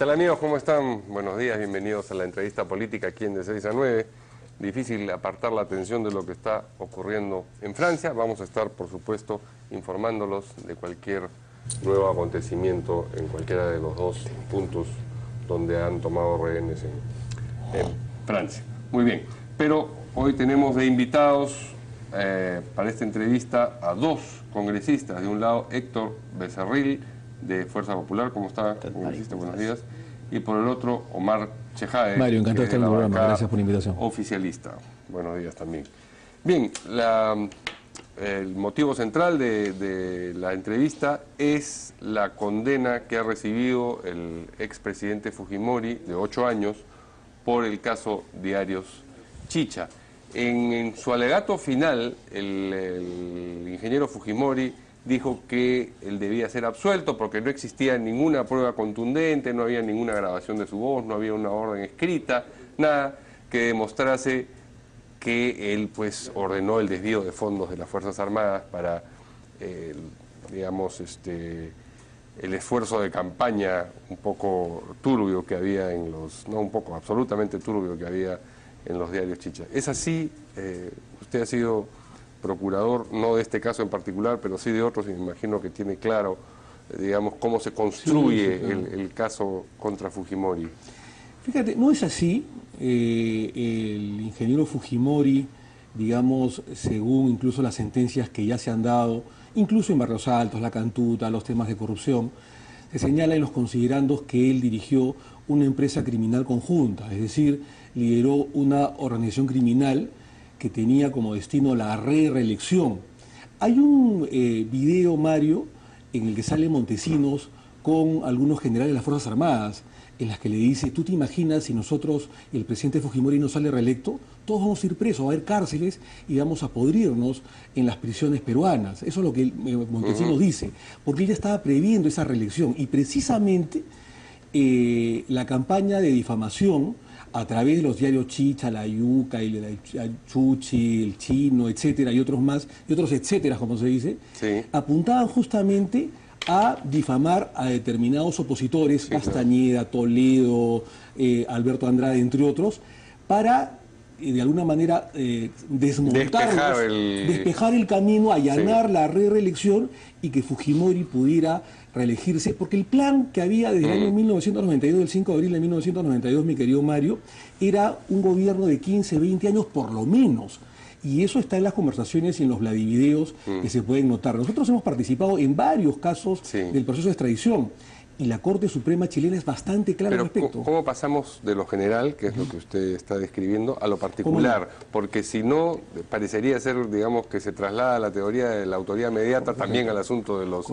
tal amigos? ¿Cómo están? Buenos días, bienvenidos a la entrevista política aquí en De 6 a 9. Difícil apartar la atención de lo que está ocurriendo en Francia. Vamos a estar, por supuesto, informándolos de cualquier nuevo acontecimiento en cualquiera de los dos puntos donde han tomado rehenes en Francia. Muy bien, pero hoy tenemos de invitados para esta entrevista a dos congresistas. De un lado, Héctor Becerril, de Fuerza Popular. ¿Cómo está, congresista? Buenos días. Y por el otro, Omar Chejade. Mario, encantado de estar en el programa. Gracias por la invitación. Oficialista. Buenos días también. Bien, el motivo central de la entrevista es la condena que ha recibido el expresidente Fujimori, de 8 años, por el caso Diarios Chicha. En su alegato final, el ingeniero Fujimori dijo que él debía ser absuelto porque no existía ninguna prueba contundente, no había ninguna grabación de su voz, no había una orden escrita, nada que demostrase que él pues ordenó el desvío de fondos de las Fuerzas Armadas para, digamos, el esfuerzo de campaña un poco turbio que había en los, no un poco, absolutamente turbio que había en los diarios Chicha. ¿Es así? Usted ha sido procurador, no de este caso en particular, pero sí de otros, y me imagino que tiene claro, digamos, cómo se construye el caso contra Fujimori. Fíjate, no es así. El ingeniero Fujimori, digamos, según incluso las sentencias que ya se han dado, incluso en Barrios Altos, La Cantuta, los temas de corrupción, se señala en los considerandos que él dirigió una empresa criminal conjunta, es decir, lideró una organización criminal que tenía como destino la reelección. Hay un video, Mario, en el que sale Montesinos con algunos generales de las Fuerzas Armadas, en las que le dice, ¿tú te imaginas si nosotros, el presidente Fujimori no sale reelecto? Todos vamos a ir presos, va a haber cárceles y vamos a podrirnos en las prisiones peruanas. Eso es lo que Montesinos dice, porque él ya estaba previendo esa reelección. Y precisamente la campaña de difamación a través de los diarios Chicha, La Yuca, el Chuchi, El Chino, etcétera, y otros más, y otros etcétera, como se dice, sí, apuntaban justamente a difamar a determinados opositores, sí, Castañeda, claro, Toledo, Alberto Andrade, entre otros, para de alguna manera desmontarlos, despejar el camino, allanar, sí, la reelección y que Fujimori pudiera reelegirse, porque el plan que había desde el año 1992, el 5 de abril de 1992, mi querido Mario, era un gobierno de 15, 20 años por lo menos. Y eso está en las conversaciones y en los vladivideos que se pueden notar. Nosotros hemos participado en varios casos, sí, del proceso de extradición. Y la Corte Suprema chilena es bastante clara al respecto. ¿Cómo pasamos de lo general, que es lo que usted está describiendo, a lo particular? Porque si no, parecería ser, digamos, que se traslada la teoría de la autoridad inmediata también al asunto de los,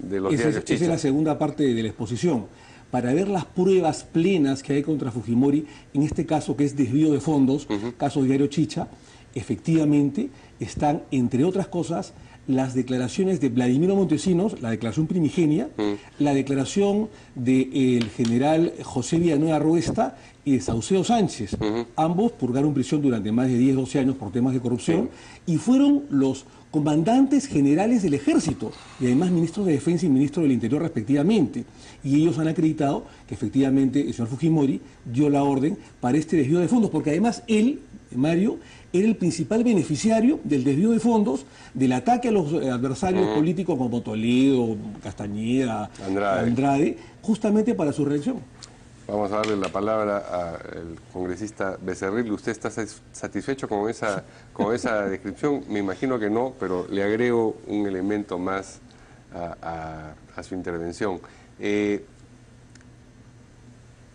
diarios Chicha. Esa es la segunda parte de la exposición. Para ver las pruebas plenas que hay contra Fujimori, en este caso que es desvío de fondos, caso Diario Chicha, efectivamente están, entre otras cosas, las declaraciones de Vladimiro Montesinos, la declaración primigenia, la declaración del general José Villanueva Ruesta y de Saucedo Sánchez. Ambos purgaron prisión durante más de 10, 12 años por temas de corrupción y fueron los comandantes generales del ejército y además ministros de Defensa y ministros del Interior respectivamente. Y ellos han acreditado que efectivamente el señor Fujimori dio la orden para este desvío de fondos, porque además él, Mario, era el principal beneficiario del desvío de fondos, del ataque a los adversarios políticos como Toledo, Castañeda, Andrade, justamente para su reelección. Vamos a darle la palabra al congresista Becerril. ¿Usted está satisfecho con esa descripción? Me imagino que no, pero le agrego un elemento más a su intervención.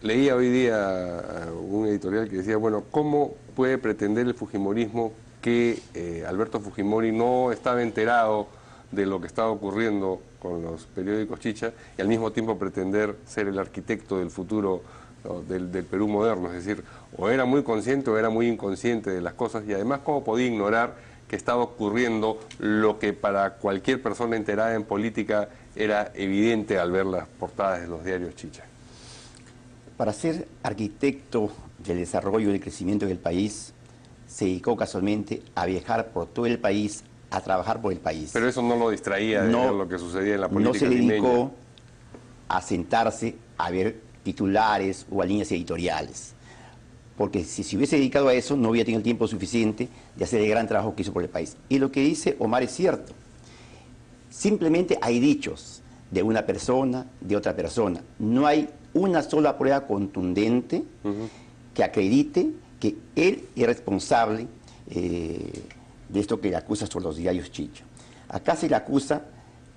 Leía hoy día un editorial que decía, bueno, ¿cómo puede pretender el fujimorismo que Alberto Fujimori no estaba enterado de lo que estaba ocurriendo con los periódicos Chicha y al mismo tiempo pretender ser el arquitecto del futuro, ¿no?, del Perú moderno? Es decir, o era muy consciente o era muy inconsciente de las cosas, y además cómo podía ignorar que estaba ocurriendo lo que para cualquier persona enterada en política era evidente al ver las portadas de los diarios Chicha. Para ser arquitecto del desarrollo y del crecimiento del país, se dedicó casualmente a viajar por todo el país, a trabajar por el país. Pero eso no lo distraía de ver lo que sucedía en la política limeña. No se dedicó limeña a sentarse a ver titulares o a líneas editoriales. Porque si se hubiese dedicado a eso, no hubiera tenido el tiempo suficiente de hacer el gran trabajo que hizo por el país. Y lo que dice Omar es cierto. Simplemente hay dichos de una persona, de otra persona. No hay una sola prueba contundente que acredite que él es responsable de esto que le acusa sobre los diarios Chicho. Acá se le acusa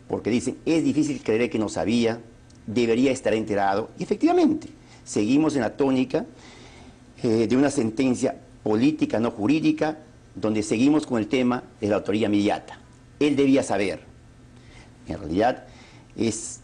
porque dicen, es difícil creer que no sabía, debería estar enterado. Y efectivamente, seguimos en la tónica de una sentencia política, no jurídica, donde seguimos con el tema de la autoría inmediata. Él debía saber. En realidad, es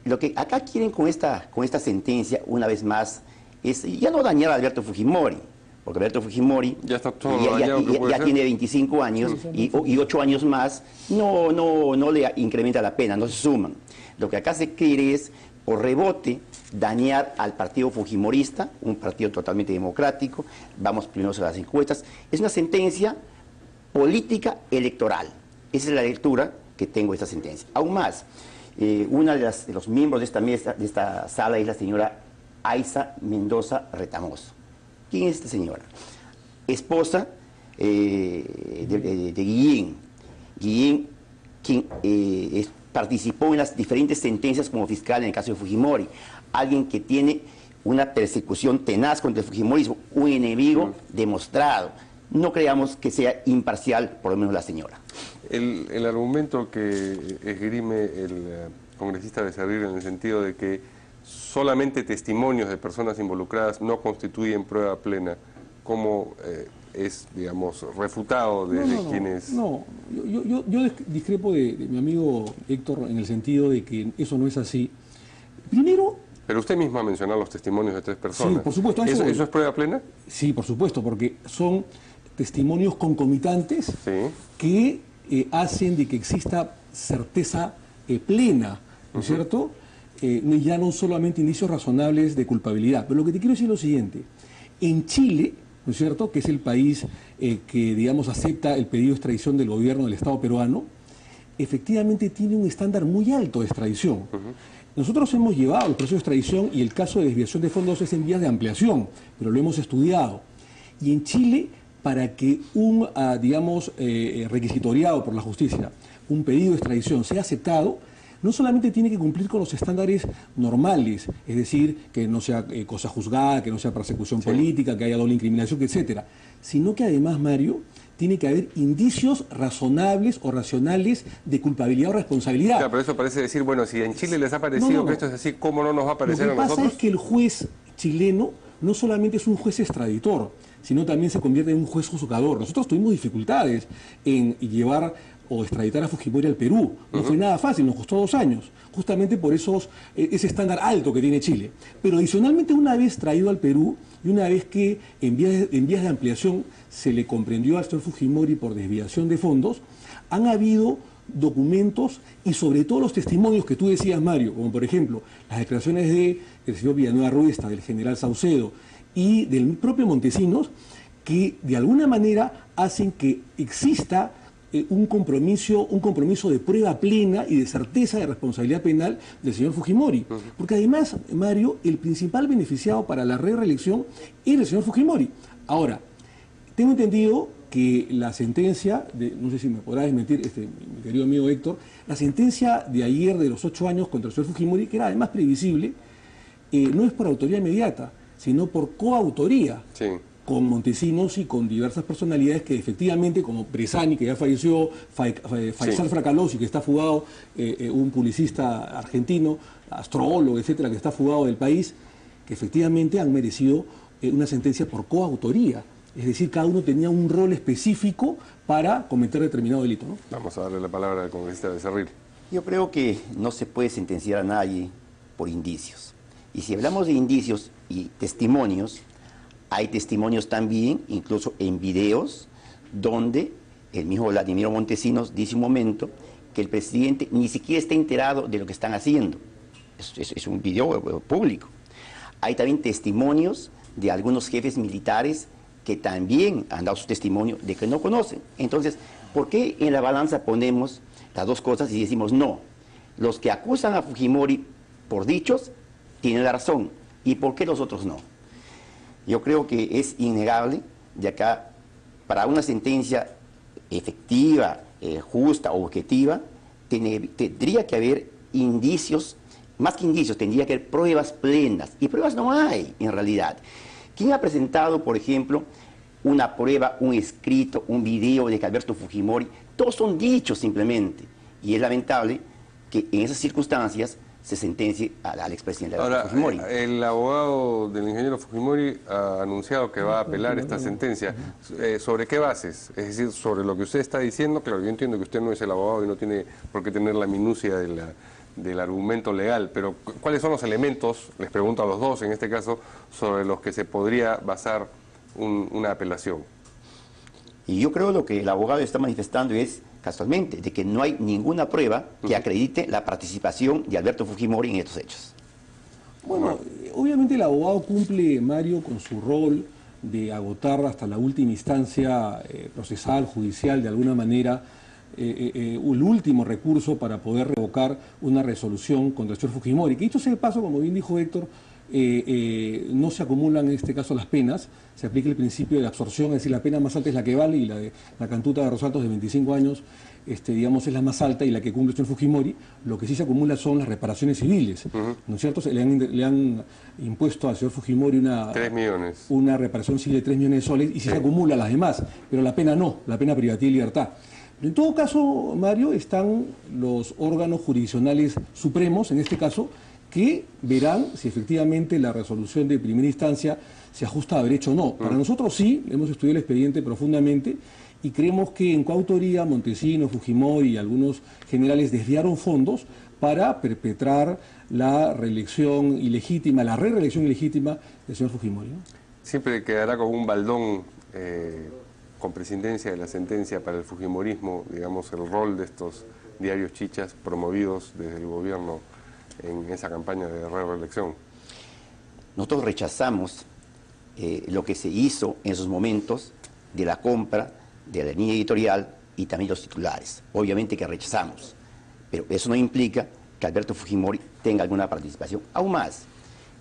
lo que acá quieren con esta sentencia, una vez más, es ya no dañar a Alberto Fujimori, porque Alberto Fujimori ya está todo dañado, ya tiene 25 años y 8 años más, no le incrementa la pena, no se suman. Lo que acá se quiere es, por rebote, dañar al partido fujimorista, un partido totalmente democrático. Vamos primero a las encuestas. Es una sentencia política electoral. Esa es la lectura que tengo de esta sentencia. Aún más, una de los miembros de esta mesa, de esta sala, es la señora Aiza Mendoza Retamoso. ¿Quién es esta señora? Esposa de Guillén. Guillén, quien participó en las diferentes sentencias como fiscal en el caso de Fujimori. Alguien que tiene una persecución tenaz contra el fujimorismo, un enemigo demostrado. No creamos que sea imparcial, por lo menos la señora. El argumento que esgrime el congresista Becerril en el sentido de que solamente testimonios de personas involucradas no constituyen prueba plena, ¿cómo es, digamos, refutado desde quienes...? No, yo discrepo de mi amigo Héctor en el sentido de que eso no es así. Primero... Pero usted mismo ha mencionado los testimonios de 3 personas. Sí, por supuesto. ¿Eso es prueba plena? Sí, por supuesto, porque son testimonios concomitantes que hacen de que exista certeza plena, ¿no es cierto? Ya no solamente indicios razonables de culpabilidad. Pero lo que te quiero decir es lo siguiente. En Chile, ¿no es cierto?, que es el país que, digamos, acepta el pedido de extradición del gobierno del Estado peruano, efectivamente tiene un estándar muy alto de extradición. Nosotros hemos llevado el proceso de extradición y el caso de desviación de fondos es en vías de ampliación, pero lo hemos estudiado. Y en Chile, para que un, digamos, requisitoriado por la justicia, un pedido de extradición sea aceptado, no solamente tiene que cumplir con los estándares normales, es decir, que no sea cosa juzgada, que no sea persecución política, que haya doble incriminación, etcétera, sino que además, Mario, tiene que haber indicios razonables o racionales de culpabilidad o responsabilidad. Claro, pero eso parece decir, bueno, si en Chile les ha parecido que esto es así, ¿cómo no nos va a parecer a nosotros? Lo que pasa es que el juez chileno no solamente es un juez extraditor, sino también se convierte en un juez juzgador. Nosotros tuvimos dificultades en llevar o extraditar a Fujimori al Perú. No fue nada fácil, nos costó 2 años, justamente por ese estándar alto que tiene Chile. Pero adicionalmente, una vez traído al Perú y una vez que en vías de ampliación se le comprendió al señor Fujimori por desviación de fondos, han habido documentos y sobre todo los testimonios que tú decías, Mario, como por ejemplo las declaraciones del señor Villanueva Ruesta, del general Saucedo y del propio Montesinos, que de alguna manera hacen que exista un compromiso de prueba plena y de certeza de responsabilidad penal del señor Fujimori. Porque además, Mario, el principal beneficiado para la reelección era el señor Fujimori. Ahora, tengo entendido que la sentencia, no sé si me podrá desmentir mi querido amigo Héctor, la sentencia de ayer de los 8 años contra el señor Fujimori, que era además previsible, no es por autoría inmediata, sino por coautoría. Sí. Con Montesinos y con diversas personalidades que efectivamente, como Bresani, que ya falleció, Faisal Fracalosi, que está fugado, un publicista argentino, astrólogo, etcétera, que está fugado del país, que efectivamente han merecido una sentencia por coautoría. Es decir, cada uno tenía un rol específico para cometer determinado delito, ¿no? Vamos a darle la palabra al congresista Becerril. Yo creo que no se puede sentenciar a nadie por indicios. Y si hablamos de indicios y testimonios, hay testimonios también, incluso en videos, donde el mismo Vladimiro Montesinos dice un momento que el presidente ni siquiera está enterado de lo que están haciendo. Es un video público. Hay también testimonios de algunos jefes militares que también han dado su testimonio de que no conocen. Entonces, ¿por qué en la balanza ponemos las dos cosas y decimos no? Los que acusan a Fujimori por dichos tienen la razón, ¿Y por qué los otros no? Yo creo que es innegable de acá, para una sentencia efectiva, justa, objetiva, tendría que haber indicios, más que indicios, tendría que haber pruebas plenas. Y pruebas no hay, en realidad. ¿Quién ha presentado, por ejemplo, una prueba, un escrito, un video de que Alberto Fujimori? Todos son dichos simplemente. Y es lamentable que en esas circunstancias se sentencie al expresidente Alberto Fujimori. El abogado del ingeniero Fujimori ha anunciado que va a apelar esta sentencia. ¿Sobre qué bases? Es decir, sobre lo que usted está diciendo. Claro, yo entiendo que usted no es el abogado y no tiene por qué tener la minucia del argumento legal, pero ¿cuáles son los elementos, les pregunto a los dos en este caso, sobre los que se podría basar una apelación? Y yo creo lo que el abogado está manifestando es, casualmente, de que no hay ninguna prueba que acredite la participación de Alberto Fujimori en estos hechos. Bueno, obviamente el abogado cumple, Mario, con su rol de agotar hasta la última instancia procesal, judicial, de alguna manera, el último recurso para poder revocar una resolución contra el señor Fujimori. Que dicho sea de paso, como bien dijo Héctor, no se acumulan en este caso las penas, se aplica el principio de absorción, es decir, la pena más alta es la que vale, y la cantuta de Rosaltos de 25 años, digamos, es la más alta y la que cumple el señor Fujimori. Lo que sí se acumula son las reparaciones civiles, ¿no es cierto? Le han impuesto al señor Fujimori 3 millones. Una reparación civil de 3 millones de soles, y sí se acumula las demás, pero la pena no, la pena privativa y libertad. En todo caso, Mario, están los órganos jurisdiccionales supremos, en este caso, que verán si efectivamente la resolución de primera instancia se ajusta a derecho o no. Para nosotros sí, hemos estudiado el expediente profundamente y creemos que en coautoría Montesinos, Fujimori y algunos generales desviaron fondos para perpetrar la reelección ilegítima, la reelección ilegítima del señor Fujimori, ¿no? Siempre quedará como un baldón con presidencia de la sentencia para el fujimorismo, digamos, el rol de estos diarios chichas promovidos desde el gobierno en esa campaña de reelección. Nosotros rechazamos lo que se hizo en esos momentos de la compra de la línea editorial y también los titulares. Obviamente que rechazamos, pero eso no implica que Alberto Fujimori tenga alguna participación. Aún más,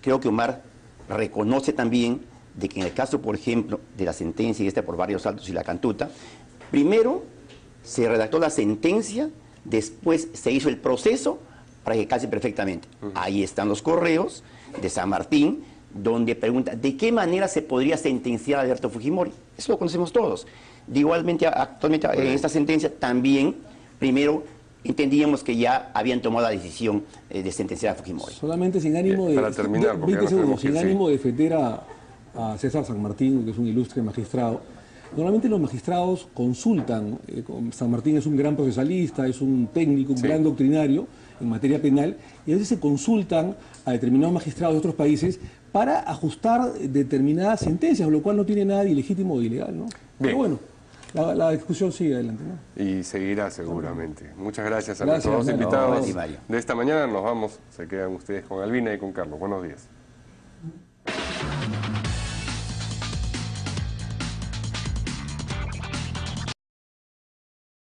creo que Omar reconoce también de que en el caso, por ejemplo, de la sentencia por Barrios Altos y la Cantuta, primero se redactó la sentencia, después se hizo el proceso para que calce perfectamente. Ahí están los correos de San Martín, donde pregunta de qué manera se podría sentenciar a Alberto Fujimori. Eso lo conocemos todos. Igualmente, actualmente en esta sentencia también, primero, entendíamos que ya habían tomado la decisión de sentenciar a Fujimori. Solamente sin ánimo de... Para terminar, 20 segundos, sin ánimo de defender a César San Martín, que es un ilustre magistrado. Normalmente los magistrados consultan, San Martín es un gran procesalista, es un técnico, un gran doctrinario en materia penal, y a veces se consultan a determinados magistrados de otros países para ajustar determinadas sentencias, lo cual no tiene nada de ilegítimo o de ilegal, ¿no? Bien. Pero bueno, la discusión sigue adelante, ¿no? Y seguirá seguramente. Muchas gracias a Gracias, nuestros dos invitados Mario. de esta mañana. Nos vamos, se quedan ustedes con Albina y con Carlos. Buenos días.